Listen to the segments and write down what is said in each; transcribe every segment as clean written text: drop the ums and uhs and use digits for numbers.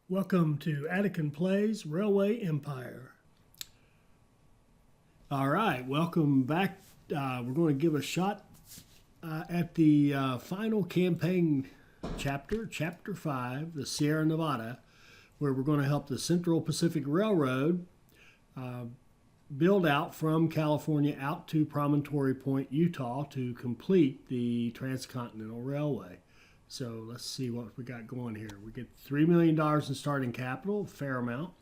Welcome to Attican Plays Railway Empire. All right, welcome back. We're going to give a shot at the final campaign chapter, Chapter 5, the Sierra Nevada, where we're going to help the Central Pacific Railroad build out from California out to Promontory Point, Utah to complete the transcontinental railway. So let's see what we got going here. We get $3 million in starting capital, fair amount.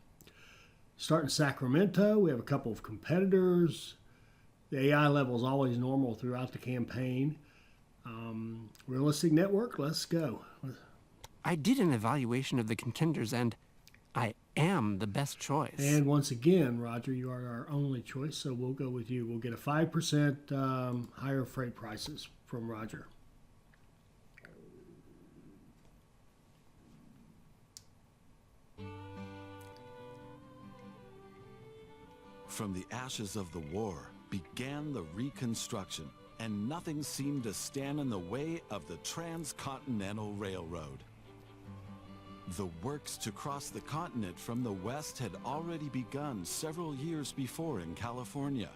Start in Sacramento. We have a couple of competitors. The AI level is always normal throughout the campaign. Realistic network, let's go. I did an evaluation of the contenders, and I am the best choice. And once again, Roger, you are our only choice, so we'll go with you. We'll get a 5% higher freight prices from Roger. From the ashes of the war began the reconstruction, and nothing seemed to stand in the way of the transcontinental railroad. The works to cross the continent from the west had already begun several years before in California.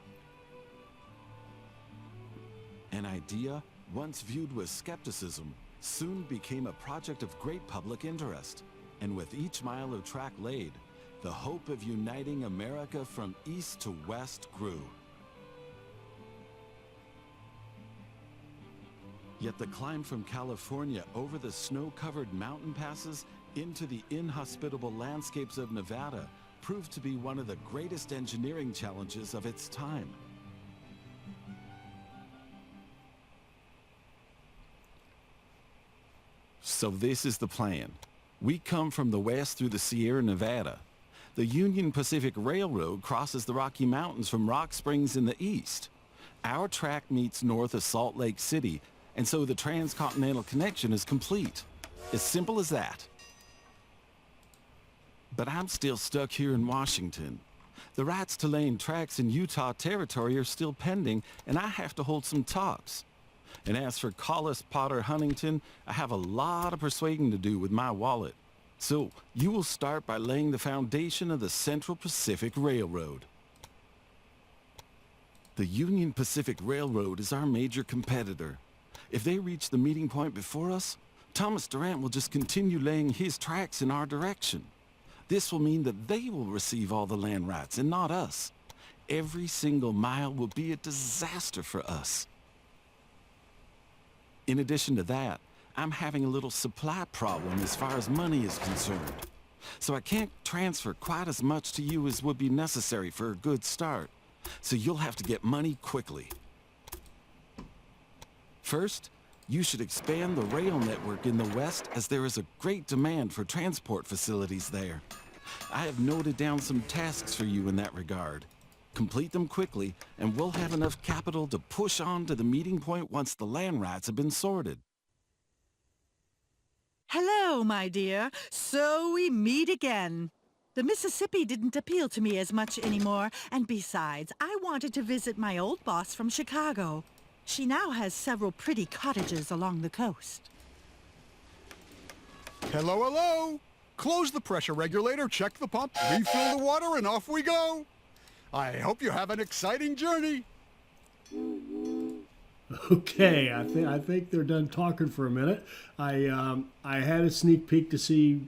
An idea, once viewed with skepticism, soon became a project of great public interest, and with each mile of track laid, the hope of uniting America from east to west grew. Yet the climb from California over the snow-covered mountain passes into the inhospitable landscapes of Nevada proved to be one of the greatest engineering challenges of its time. So this is the plan. We come from the west through the Sierra Nevada. The Union Pacific Railroad crosses the Rocky Mountains from Rock Springs in the east. Our track meets north of Salt Lake City, and so the transcontinental connection is complete. As simple as that. But I'm still stuck here in Washington. The rights to laying tracks in Utah territory are still pending, and I have to hold some talks. And as for Collis Potter Huntington, I have a lot of persuading to do with my wallet. So you will start by laying the foundation of the Central Pacific Railroad. The Union Pacific Railroad is our major competitor. If they reach the meeting point before us, Thomas Durant will just continue laying his tracks in our direction. This will mean that they will receive all the land rights and not us. Every single mile will be a disaster for us. In addition to that, I'm having a little supply problem as far as money is concerned. So I can't transfer quite as much to you as would be necessary for a good start. So you'll have to get money quickly. First, you should expand the rail network in the west, as there is a great demand for transport facilities there. I have noted down some tasks for you in that regard. Complete them quickly, and we'll have enough capital to push on to the meeting point once the land rights have been sorted. Hello, my dear. So we meet again. The Mississippi didn't appeal to me as much anymore, and besides, I wanted to visit my old boss from Chicago. She now has several pretty cottages along the coast. Hello, hello! Close the pressure regulator, check the pump, refill the water, and off we go! I hope you have an exciting journey! Okay, I think they're done talking for a minute. I had a sneak peek to see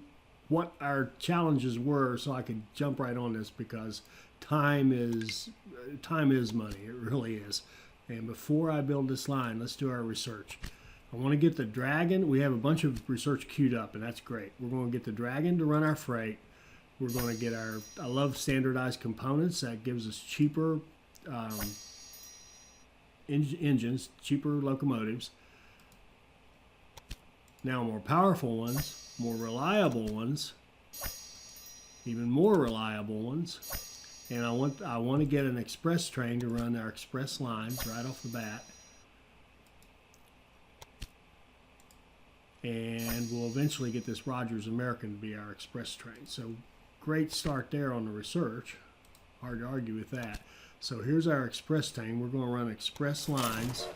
what our challenges were, so I could jump right on this because time is money. It really is. And before I build this line, let's do our research. I want to get the Dragon. We have a bunch of research queued up, and that's great. We're going to get the Dragon to run our freight. We're going to get I love standardized components. That gives us cheaper engines, cheaper locomotives. Now more powerful ones, more reliable ones, even more reliable ones. And I want to get an express train to run our express lines right off the bat. And we'll eventually get this Rogers American to be our express train. So great start there on the research. Hard to argue with that. So here's our express train. We're going to run express lines,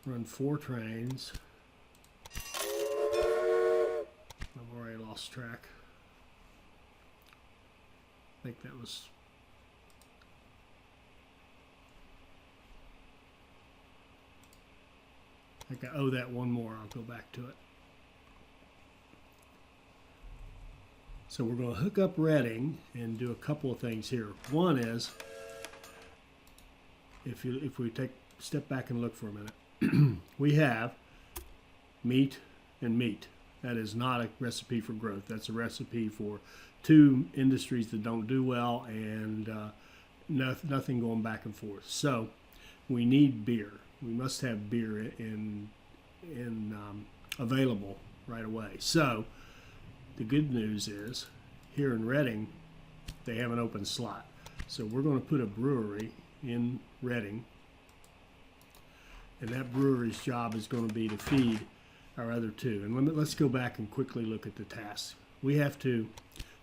run 4 trains. I've already lost track. think that was... I think I owe that one more. I'll go back to it. So we're going to hook up Reading and do a couple of things here. One is, if we step back and look for a minute, we have meat and meat. That is not a recipe for growth. That's a recipe for two industries that don't do well and nothing going back and forth. So we need beer. We must have beer available right away. So the good news is here in Reading, they have an open slot. So we're going to put a brewery in Reading, and that brewery's job is going to be to feed our other two. And let's go back and quickly look at the tasks. We have to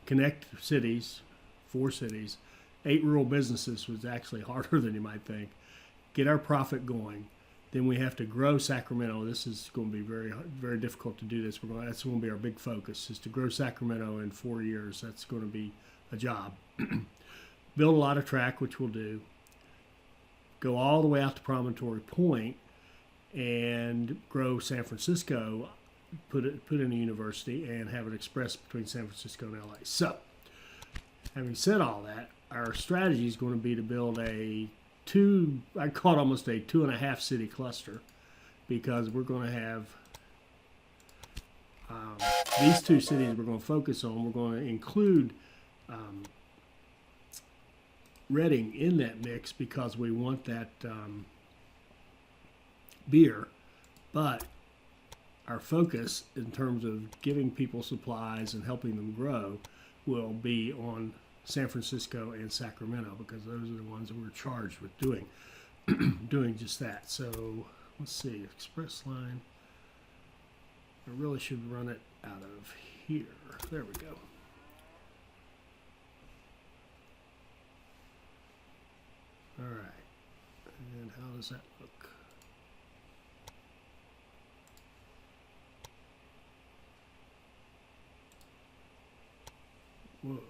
connect cities, 4 cities, 8 rural businesses, was actually harder than you might think. Get our profit going. Then we have to grow Sacramento. This is going to be very, very difficult to do this. That's going to be our big focus, is to grow Sacramento in 4 years. That's going to be a job. Build a lot of track, which we'll do. Go all the way out to Promontory Point and grow San Francisco, put in a university, and have an express between San Francisco and LA. So, having said all that, our strategy is going to be to build I'd call it almost a 2.5 city cluster, because we're going to have these 2 cities we're going to focus on. We're going to include Reading in that mix because we want that beer, but our focus in terms of giving people supplies and helping them grow will be on San Francisco and Sacramento, because those are the ones that we're charged with doing just that. So let's see, express line. I really should run it out of here. There we go. All right, and how does that look? Whoa.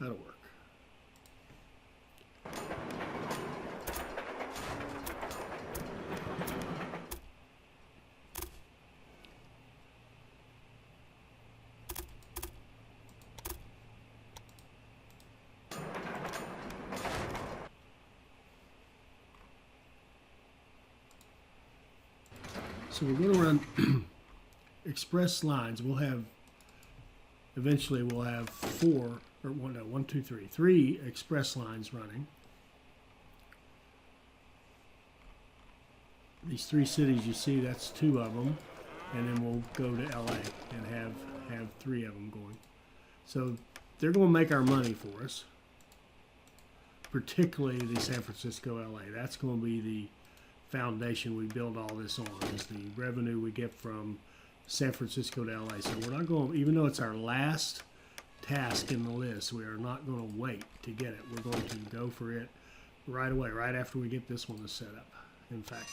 That'll work. So we're going to run express lines. Eventually we'll have 3 express lines running. These 3 cities you see, that's 2 of them, and then we'll go to LA and have 3 of them going. So they're going to make our money for us, particularly the San Francisco LA. That's going to be the foundation we build all this on, is the revenue we get from San Francisco to LA. So we're not going, even though it's our last task in the list, we are not going to wait to get it. We're going to go for it right away, right after we get this one set up, in fact.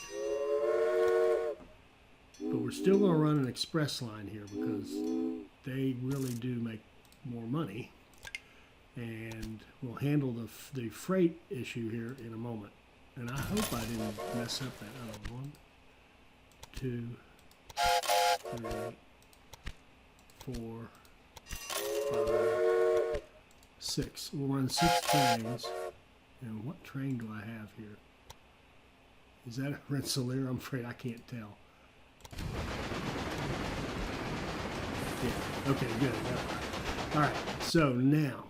But we're still going to run an express line here because they really do make more money, and we'll handle the freight issue here in a moment. And I hope I didn't mess up that other one. 2, 3, 4, 5, 6. We'll run 6 trains. And what train do I have here? Is that a Rensselaer? I'm afraid I can't tell. Yeah, okay, good. All right, so now,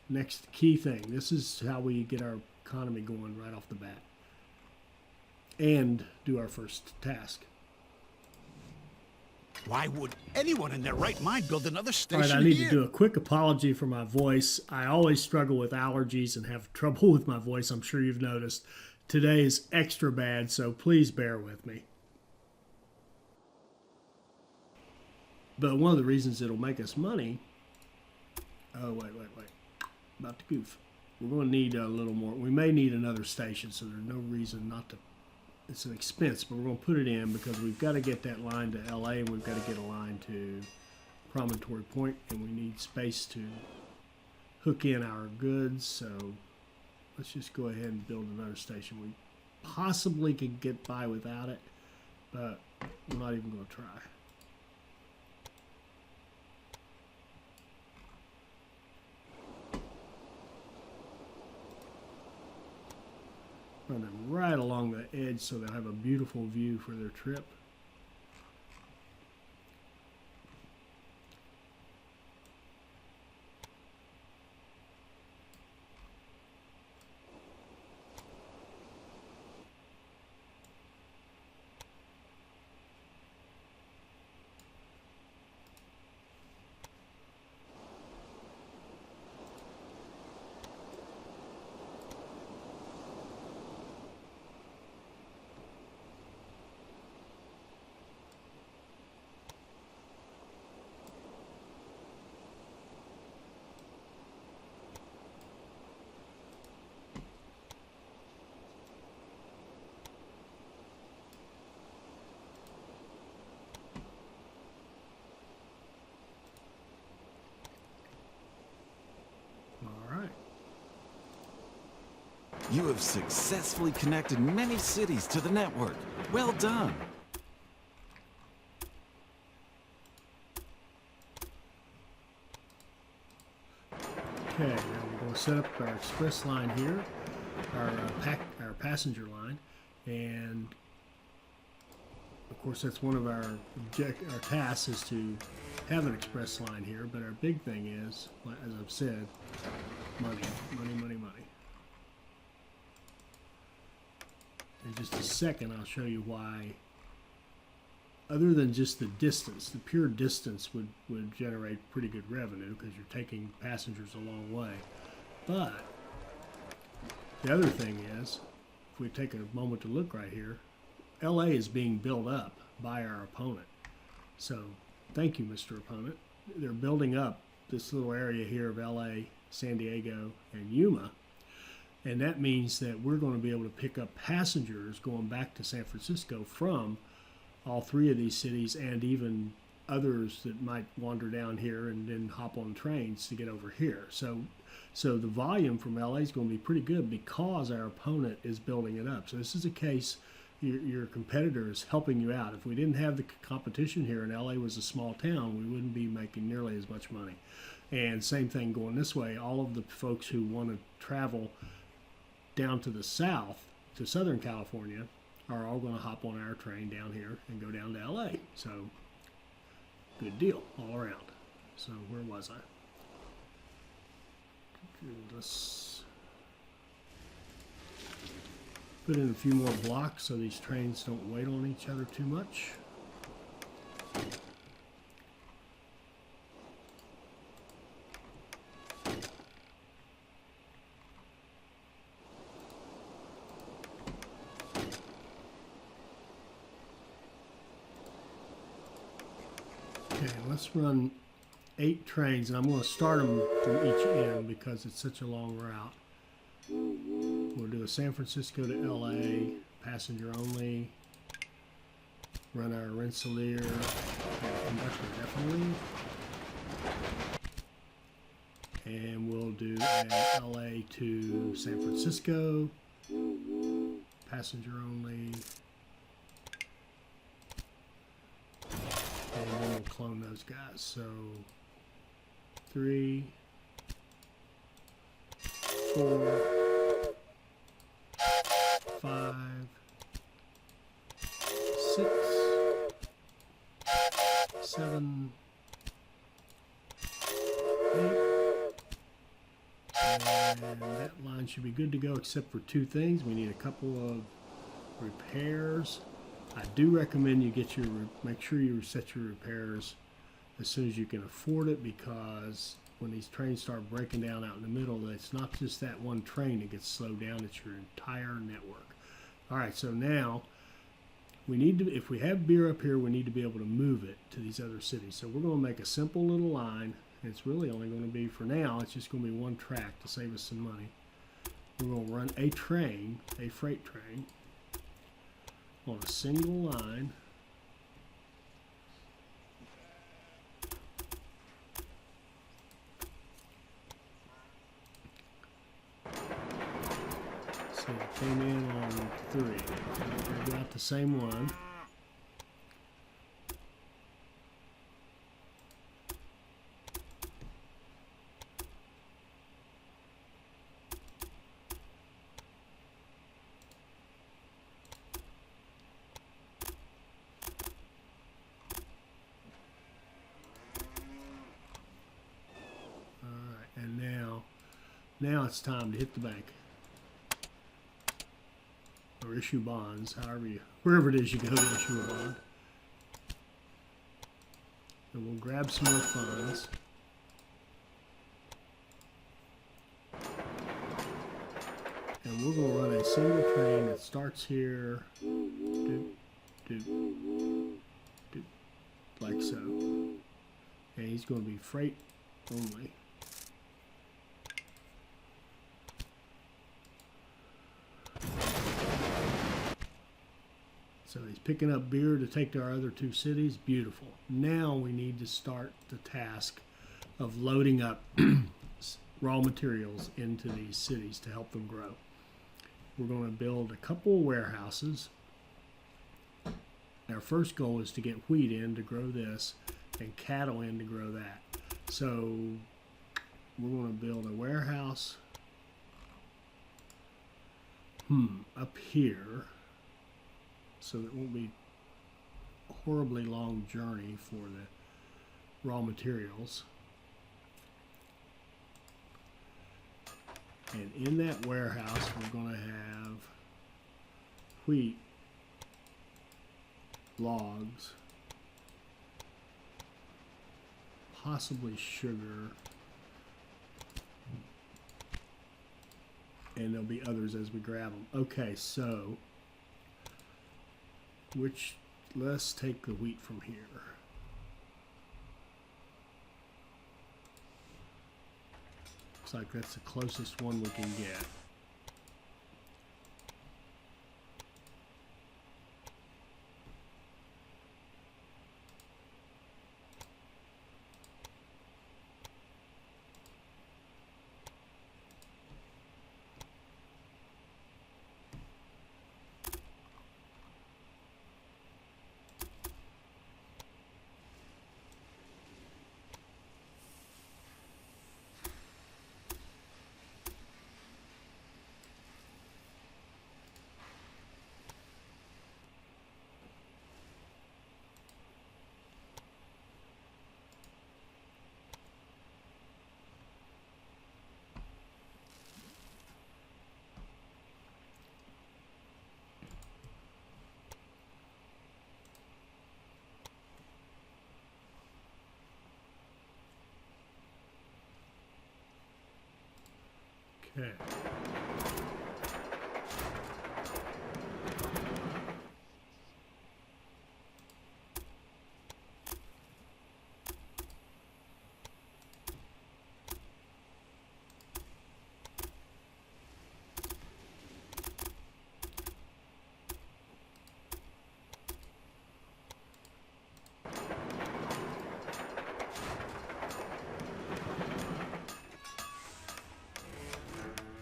next key thing. This is how we get our economy going right off the bat and do our first task. Why would anyone in their right mind build another All station right, I need here? to do a quick apology for my voice. I always struggle with allergies and have trouble with my voice. I'm sure you've noticed. Today is extra bad, so please bear with me. But one of the reasons it'll make us money... Oh, wait. About to goof. We're going to need a little more. We may need another station, so there's no reason not to. It's an expense, but we're going to put it in because we've got to get that line to LA, and we've got to get a line to promontory point, and we need space to hook in our goods. So let's just go ahead and build another station. We possibly could get by without it, but we're not even going to try. Run them right along the edge so they'll have a beautiful view for their trip. You have successfully connected many cities to the network. Well done. Okay, now we're going to set up our express line here, our passenger line, and of course that's one of our tasks is to have an express line here. But our big thing is, as I've said, money, money, money, money. In just a second, I'll show you why. Other than just the distance, the pure distance would generate pretty good revenue because you're taking passengers a long way. But the other thing is, if we take a moment to look right here, LA is being built up by our opponent. So thank you, Mr. Opponent. They're building up this little area here of LA, San Diego, and Yuma. And that means that we're going to be able to pick up passengers going back to San Francisco from all three of these cities, and even others that might wander down here and then hop on trains to get over here. So the volume from LA is going to be pretty good because our opponent is building it up. So this is a case your competitor is helping you out. If we didn't have the competition here and LA was a small town, we wouldn't be making nearly as much money. And same thing going this way. All of the folks who want to travel down to the south, to Southern California, are all going to hop on our train down here and go down to LA. So, good deal all around. So, where was I? Let's put in a few more blocks so these trains don't wait on each other too much. Okay, let's run 8 trains, and I'm going to start them from each end because it's such a long route. We'll do a San Francisco to LA, passenger only. Run our Rensselaer conductor definitely. And we'll do a LA to San Francisco, passenger only. And then we'll clone those guys. So 3, 4, 5, 6, 7, 8. And that line should be good to go except for 2 things. We need a couple of repairs. I do recommend you get make sure you set your repairs as soon as you can afford it, because when these trains start breaking down out in the middle, it's not just that one train that gets slowed down, it's your entire network. All right, so now we need to, if we have beer up here, we need to be able to move it to these other cities. So we're going to make a simple little line, and it's really only going to be, for now, it's just going to be one track to save us some money. We're going to run a train, a freight train, on a single line came in on 3. We got the same one. And now it's time to hit the bank or issue bonds, wherever it is you go to issue a bond. And we'll grab some more funds. And we're going to run a single train that starts here, like so. And he's going to be freight only. So he's picking up beer to take to our other 2 cities. Beautiful. Now we need to start the task of loading up raw materials into these cities to help them grow. We're going to build a couple of warehouses. Our first goal is to get wheat in to grow this and cattle in to grow that. So we're going to build a warehouse up here, so it won't be a horribly long journey for the raw materials. And in that warehouse, we're going to have wheat, logs, possibly sugar, and there'll be others as we grab them. Okay, so let's take the wheat from here. Looks like that's the closest one we can get. Okay.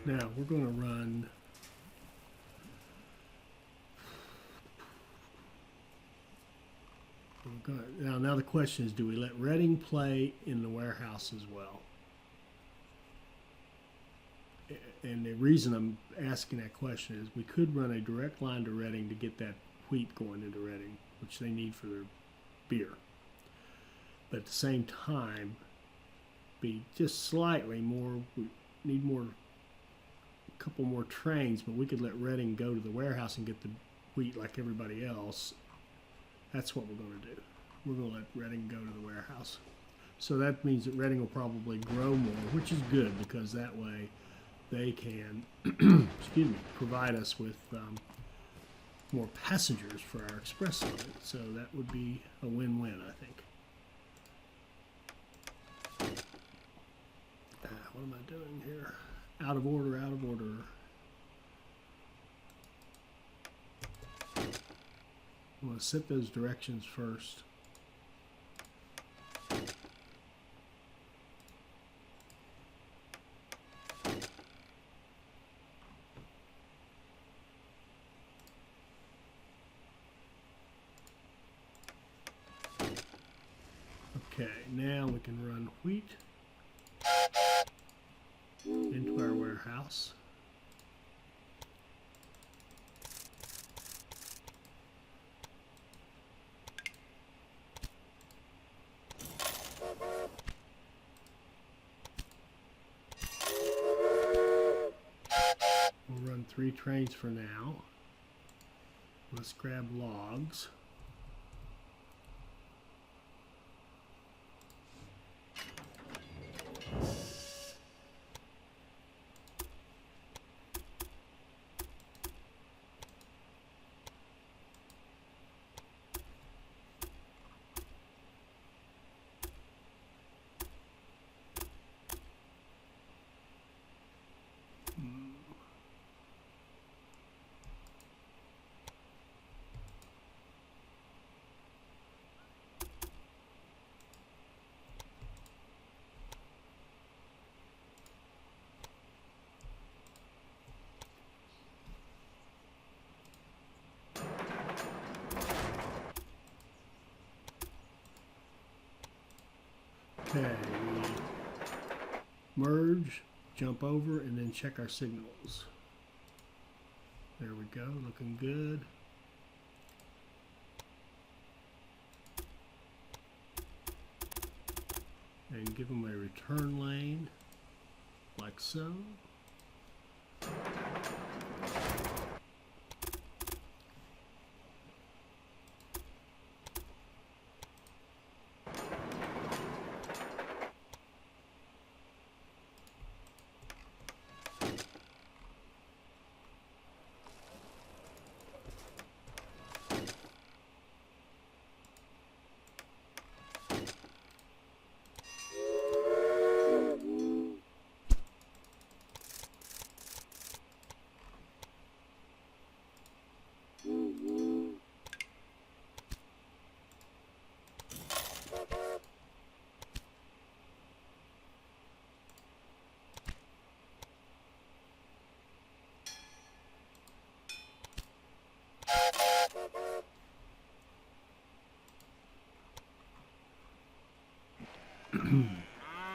Now we're going to run now the question is, do we let Reading play in the warehouse as well? And the reason I'm asking that question is we could run a direct line to Reading to get that wheat going into Reading, which they need for their beer. But at the same time, be just slightly more, we need more, a couple more trains, but we could let Reading go to the warehouse and get the wheat like everybody else. That's what we're going to do. We're going to let Reading go to the warehouse. So that means that Reading will probably grow more, which is good because that way they can excuse me, provide us with more passengers for our express line. So that would be a win-win, I think. What am I doing here? Out of order, out of order. I'm going to set those directions first. Okay, now we can run wheat into our warehouse. We'll run 3 trains for now. Let's grab logs. Okay, we merge, jump over, and then check our signals. There we go, looking good. And give them a return lane, like so.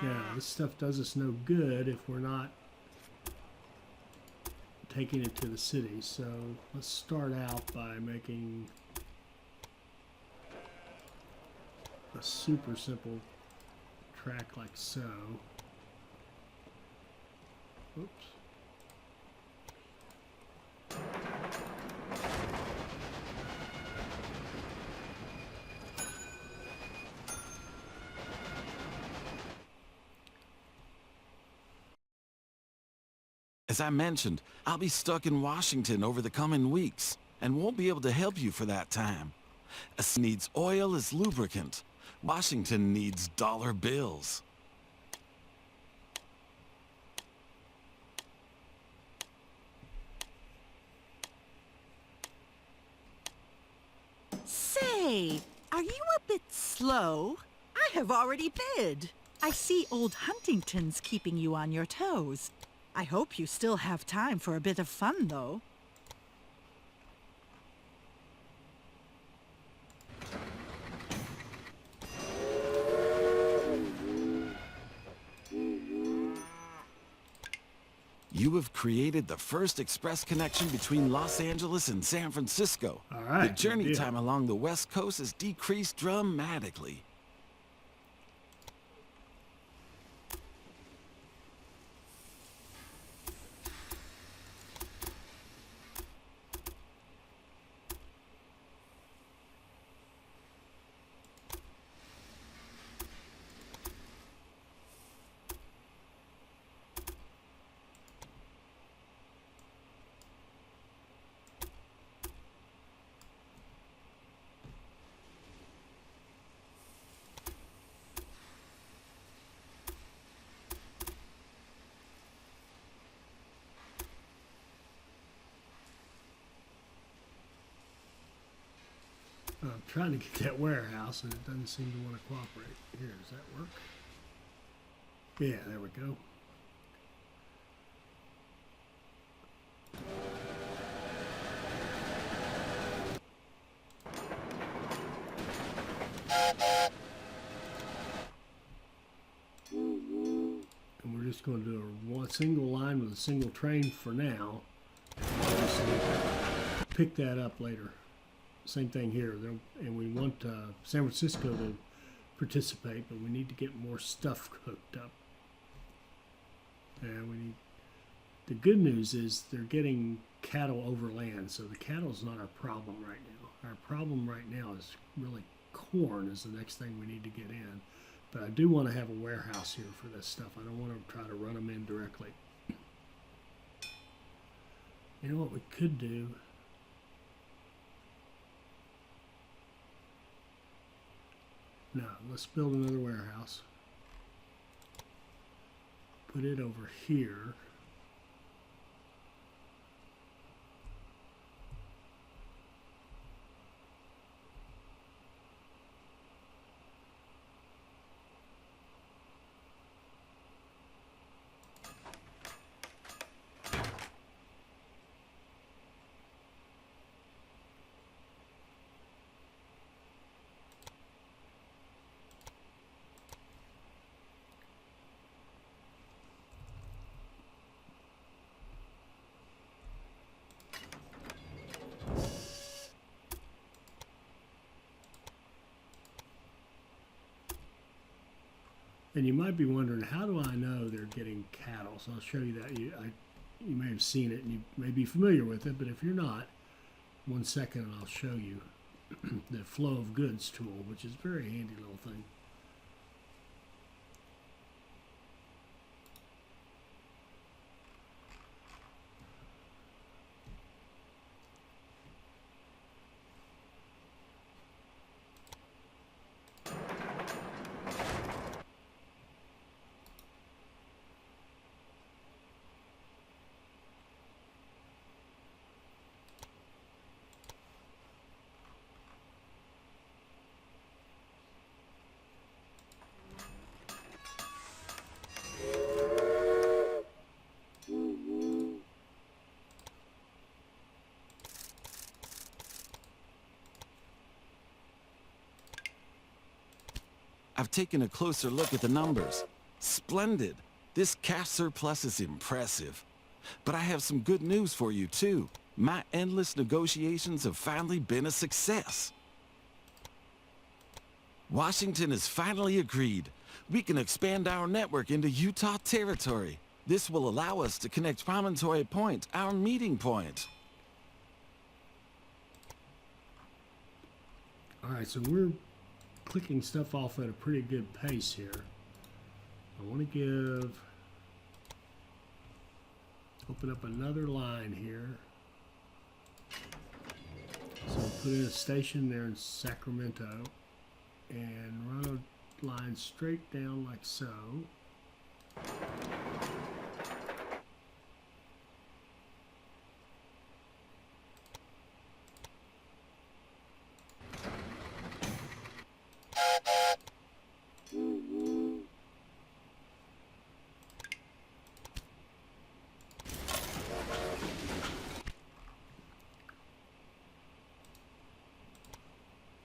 Yeah, this stuff does us no good if we're not taking it to the city. So let's start out by making a super simple track like so. Oops. As I mentioned, I'll be stuck in Washington over the coming weeks and won't be able to help you for that time. Us needs oil as lubricant. Washington needs dollar bills. Say, are you a bit slow? I have already bid. I see old Huntington's keeping you on your toes. I hope you still have time for a bit of fun, though. You have created the first express connection between Los Angeles and San Francisco. All right, The journey good deal. time along the West Coast has decreased dramatically. I'm trying to get that warehouse and it doesn't seem to want to cooperate. Here, does that work? Yeah, there we go. going to do one single line with a single train for now. Pick that up later. Same thing here. And we want San Francisco to participate, but we need to get more stuff hooked up. And we need. The good news is they're getting cattle over land, so the cattle's not our problem right now. Our problem right now is really corn is the next thing we need to get in. But I do want to have a warehouse here for this stuff. I don't want to try to run them in directly. You know what we could do? No, let's build another warehouse. Put it over here. And you might be wondering, how do I know they're getting cattle? So I'll show you that. You may have seen it and you may be familiar with it, but if you're not, 1 second and I'll show you the flow of goods tool, which is a very handy little thing. I've taken a closer look at the numbers. Splendid. This cash surplus is impressive. But I have some good news for you, too. My endless negotiations have finally been a success. Washington has finally agreed. We can expand our network into Utah territory. This will allow us to connect Promontory Point, our meeting point. All right, so we're clicking stuff off at a pretty good pace here. I want to open up another line here. So put in a station there in Sacramento and run a line straight down like so.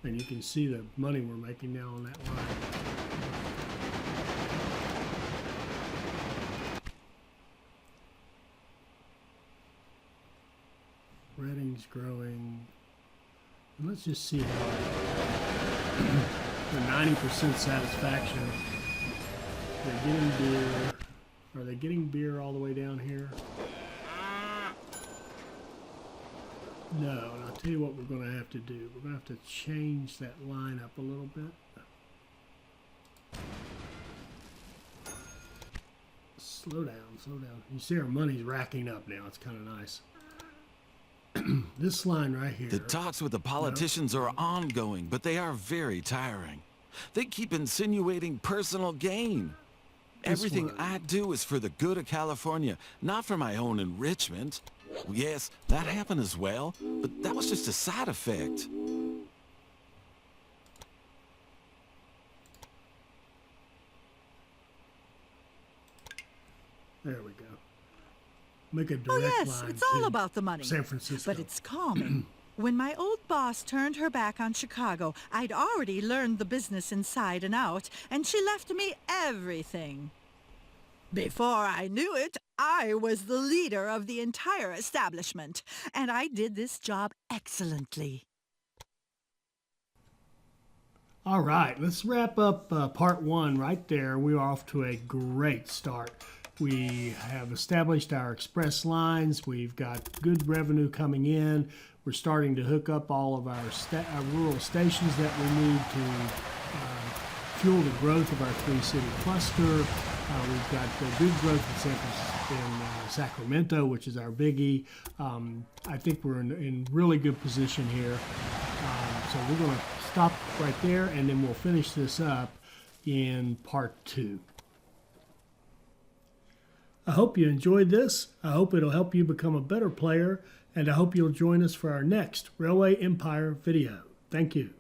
And you can see the money we're making now on that line. Redding's growing. And let's just see how the 90% satisfaction. They're getting beer. Are they getting beer all the way down here? No, and I'll tell you what we're going to have to do. We're going to have to change that line up a little bit. Slow down, slow down. You see our money's racking up now. It's kind of nice. This line right here. The talks with the politicians are ongoing, but they are very tiring. They keep insinuating personal gain. Everything I do is for the good of California, not for my own enrichment. Yes, that happened as well, but that was just a side effect. There we go. Make a direct Oh, yes, line it's all to about the money. San Francisco. But it's calming. When my old boss turned her back on Chicago, I'd already learned the business inside and out, and she left me everything. Before I knew it, I was the leader of the entire establishment, and I did this job excellently. All right, let's wrap up part one right there. We're off to a great start. We have established our express lines. We've got good revenue coming in. We're starting to hook up all of our rural stations that we need to fuel the growth of our three-city cluster. We've got good growth in Sacramento, which is our biggie. I think we're in really good position here. So we're going to stop right there, and then we'll finish this up in part two. I hope you enjoyed this. I hope it'll help you become a better player, and I hope you'll join us for our next Railway Empire video. Thank you.